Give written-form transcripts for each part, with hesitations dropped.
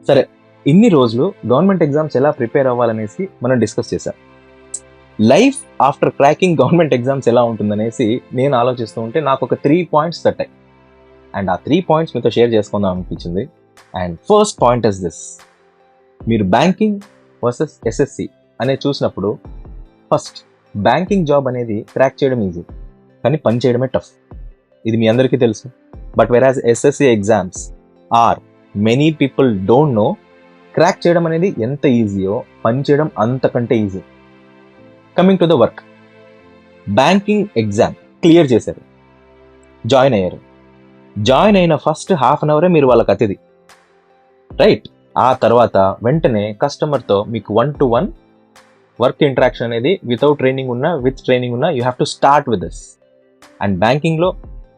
సరే, ఇన్ని రోజులు గవర్నమెంట్ ఎగ్జామ్స్ ఎలా ప్రిపేర్ అవ్వాలనేసి మనం డిస్కస్ చేశాం. Life after cracking government exams ఎలా ఉంటుందనేసి నేను ఆలోచిస్తూ ఉంటే నాకు ఒక 3 పాయింట్స్ తట్టాయి. అండ్ ఆ 3 పాయింట్స్ మీతో షేర్ చేసుకుందాం అనిపించింది. And first point is this: మీరు బ్యాంకింగ్ వర్సెస్ ఎస్ఎస్సి అనేది చూసినప్పుడు, ఫస్ట్ బ్యాంకింగ్ జాబ్ అనేది క్రాక్ చేయడం ఈజీ, కానీ పని చేయడమే టఫ్. ఇది మీ అందరికీ తెలుసు. But average SSC exams are many people don't know, crack చేయడం అనేది ఎంత ఈజీయో పని చేయడం అంతకంటే easy. Coming to the work, banking exam clear చేశారు, జాయిన్ అయ్యారు. జాయిన్ అయిన ఫస్ట్ హాఫ్ అన్ అవరే మీరు వాళ్ళకి అతిథి, రైట్? ఆ తర్వాత వెంటనే కస్టమర్తో మీకు 1-to-1 వర్క్ ఇంటరాక్షన్ అనేది వితౌట్ ట్రైనింగ్ ఉన్నా విత్ ట్రైనింగ్ ఉన్నా you have to start with this. And బ్యాంకింగ్లో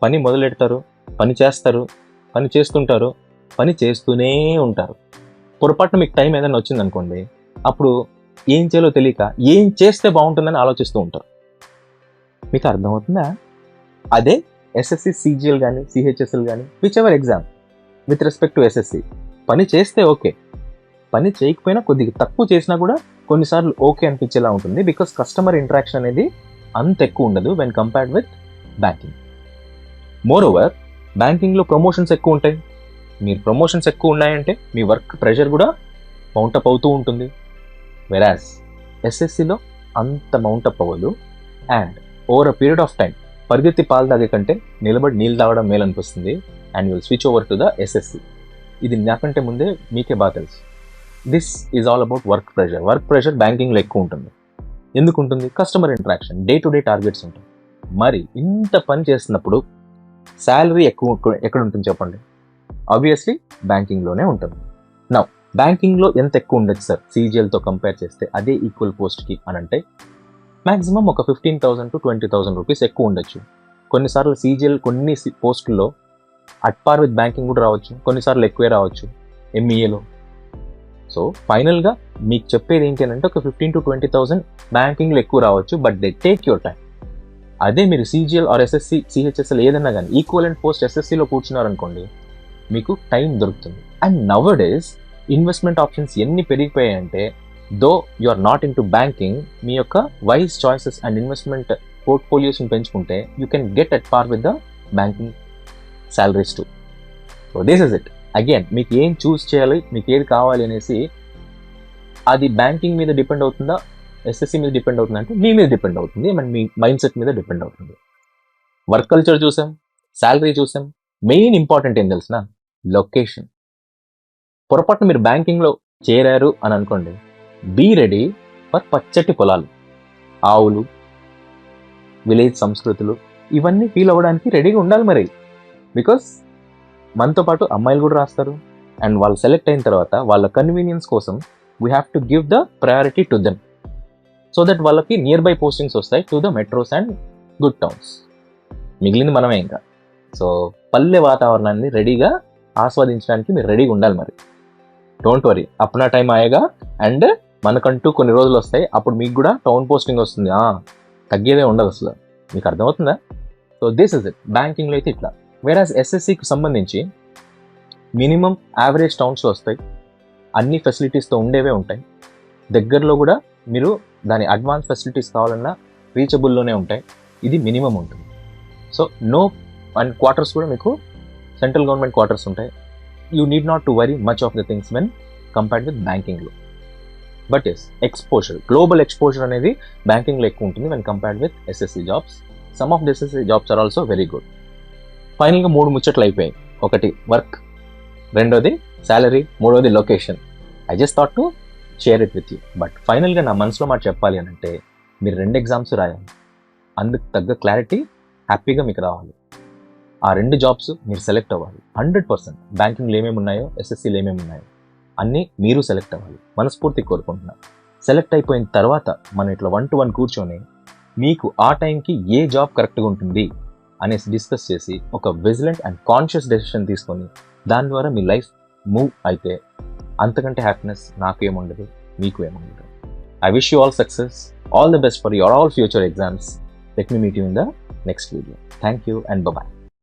పని మొదలెడతారు, పని చేస్తారు, పని చేస్తుంటారు, పని చేస్తూనే ఉంటారు. పొరపాటున మీకు టైం ఏదైనా వచ్చిందనుకోండి, అప్పుడు ఏం చేయాలో తెలియక ఏం చేస్తే బాగుంటుందని ఆలోచిస్తూ ఉంటారు. మీకు అర్థమవుతుందా? అదే ఎస్ఎస్సి సిజిఎల్ కానీ సిహెచ్ఎస్ఎల్ కానీ which ever exam with respect to SSC, పని చేస్తే ఓకే, పని చేయకపోయినా కొద్దిగా తక్కువ చేసినా కూడా కొన్నిసార్లు ఓకే అనిపించేలా ఉంటుంది. బికాస్ కస్టమర్ ఇంటరాక్షన్ అనేది అంత ఎక్కువ ఉండదు when compared with banking. More over, బ్యాంకింగ్లో ప్రమోషన్స్ ఎక్కువ ఉంటాయి. మీరు ప్రమోషన్స్ ఎక్కువ ఉన్నాయంటే మీ వర్క్ ప్రెషర్ కూడా మౌంటప్ అవుతూ ఉంటుంది. వెరాజ్ ఎస్ఎస్సిలో అంత మౌంటప్ అవ్వదు. And over a period of time పరిగెత్తి పాలు తాగే కంటే నిలబడి నీళ్ళు తాగడం మేలు అనిపిస్తుంది. And you'll switch over to the SSC. ఇది నాకంటే ముందే మీకే బాగా తెలుసు. This is all about work pressure. Work pressure బ్యాంకింగ్లో ఎక్కువ ఉంటుంది. ఎందుకు ఉంటుంది? Customer interaction, day to day targets ఉంటాయి. మరి ఇంత పని చేస్తున్నప్పుడు శాలరీ ఎక్కడ ఉంటుంది చెప్పండి? ఆబ్వియస్లీ బ్యాంకింగ్లోనే ఉంటుంది. నౌ బ్యాంకింగ్లో ఎంత ఎక్కువ ఉండొచ్చు సార్ సిజిఎల్తో కంపేర్ చేస్తే అదే ఈక్వల్ పోస్ట్కి అని అంటే మ్యాక్సిమం ఒక 15,000 to 20,000 రూపీస్ ఎక్కువ ఉండొచ్చు. కొన్నిసార్లు సిజిఎల్ కొన్ని పోస్టుల్లో అట్ పార్ విత్ బ్యాంకింగ్ కూడా రావచ్చు, కొన్నిసార్లు ఎక్కువే రావచ్చు ఎంఈఏలో. సో ఫైనల్గా మీకు చెప్పేది ఏంటి అని అంటే ఒక 15,000 to 20,000 బ్యాంకింగ్లో ఎక్కువ రావచ్చు, but they take your time. అదే మీరు సిజిఎల్ ఆర్ ఎస్ఎస్సి సిహెచ్ఎస్ఎల్ ఏదన్నా కానీ ఈక్వలెంట్ పోస్ట్ ఎస్ఎస్సిలో కూర్చున్నారనుకోండి, మీకు టైం దొరుకుతుంది. And now days investment options ఎన్ని పెరిగిపోయాయంటే, though you are not in to banking, మీ యొక్క వైజ్ చాయిసెస్ అండ్ ఇన్వెస్ట్మెంట్ పోర్ట్ఫోలియోస్ని పెంచుకుంటే you can get at par with the banking salaries too. So this is it. Again మీకు ఏం చూస్ చేయాలి, మీకు ఏది కావాలి అనేసి అది బ్యాంకింగ్ మీద డిపెండ్ అవుతుందా ఎస్ఎస్సి మీద డిపెండ్ అవుతుంది అంటే మీ మీద డిపెండ్ అవుతుంది, అండ్ మీ మైండ్ సెట్ మీద డిపెండ్ అవుతుంది. వర్క్ కల్చర్ చూసాం, శాలరీ చూసాం, మెయిన్ ఇంపార్టెంట్ ఏం తెలిసిన లొకేషన్. పొరపాటున మీరు బ్యాంకింగ్లో చేరారు అని అనుకోండి, బీ రెడీ ఫర్ పచ్చటి పొలాలు, ఆవులు, విలేజ్ సంస్కృతులు, ఇవన్నీ ఫీల్ అవ్వడానికి రెడీగా ఉండాలి మరి. బికాస్ మనతో పాటు అమ్మాయిలు కూడా రాస్తారు. అండ్ వాళ్ళు సెలెక్ట్ అయిన తర్వాత వాళ్ళ కన్వీనియన్స్ కోసం we have to give the priority to them, so that వాళ్ళకి నియర్ బై పోస్టింగ్స్ వస్తాయి to the metros and good towns. మిగిలింది మనమే ఇంకా. సో పల్లె వాతావరణాన్ని రెడీగా ఆస్వాదించడానికి మీరు రెడీగా ఉండాలి మరి. డోంట్ వరీ, అప్నా టైం ఆయేగా. అండ్ మనకంటూ కొన్ని రోజులు వస్తాయి, అప్పుడు మీకు కూడా టౌన్ పోస్టింగ్ వస్తుంది. తగ్గేదే ఉండదు అసలు. మీకు అర్థమవుతుందా? So this is it. బ్యాంకింగ్లో అయితే ఇట్లా. వేరాజ్ ఎస్ఎస్సికి సంబంధించి మినిమం యావరేజ్ టౌన్స్లో వస్తాయి, అన్ని ఫెసిలిటీస్తో ఉండేవే ఉంటాయి. దగ్గరలో కూడా మీరు దాని అడ్వాన్స్ ఫెసిలిటీస్ కావాలన్నా రీచబుల్లోనే ఉంటాయి. ఇది మినిమం ఉంటుంది. సో నో, అండ్ క్వార్టర్స్ కూడా మీకు సెంట్రల్ గవర్నమెంట్ క్వార్టర్స్ ఉంటాయి. You need not to worry much of the things when compared with బ్యాంకింగ్లో. But yes, exposure, global exposure అనేది బ్యాంకింగ్లో ఎక్కువ ఉంటుంది when compared with SSC jobs. Some of the SSC jobs are also very good. ఫైనల్గా 3 ముచ్చట్లు అయిపోయాయి. ఒకటి work, రెండోది శాలరీ, మూడోది location. I just thought to share it with you. But ఫైనల్గా నా మనసులో మాట చెప్పాలి అని అంటే, మీరు 2 ఎగ్జామ్స్ రాయాలి, అందుకు తగ్గ క్లారిటీ హ్యాపీగా మీకు రావాలి. ఆ 2 జాబ్స్ మీరు సెలెక్ట్ అవ్వాలి 100%. బ్యాంకింగ్లో ఏమేమి ఉన్నాయో, ఎస్ఎస్సీలో ఏమేమి ఉన్నాయో అన్నీ మీరు సెలెక్ట్ అవ్వాలి. మనస్ఫూర్తి కోరుకుంటున్నాను. సెలెక్ట్ అయిపోయిన తర్వాత మనం ఇట్లా 1-to-1 కూర్చొని మీకు ఆ టైంకి ఏ జాబ్ కరెక్ట్గా ఉంటుంది అనేసి డిస్కస్ చేసి ఒక విజిలెంట్ అండ్ కాన్షియస్ డెసిషన్ తీసుకొని దాని ద్వారా మీ లైఫ్ మూవ్ అయితే అంతకంటే హ్యాపీనెస్ నాకు ఏముండదు, మీకు ఏముండదు. I wish you all success, all the best for your all future exams. Let me meet you in the next video. Thank you and by.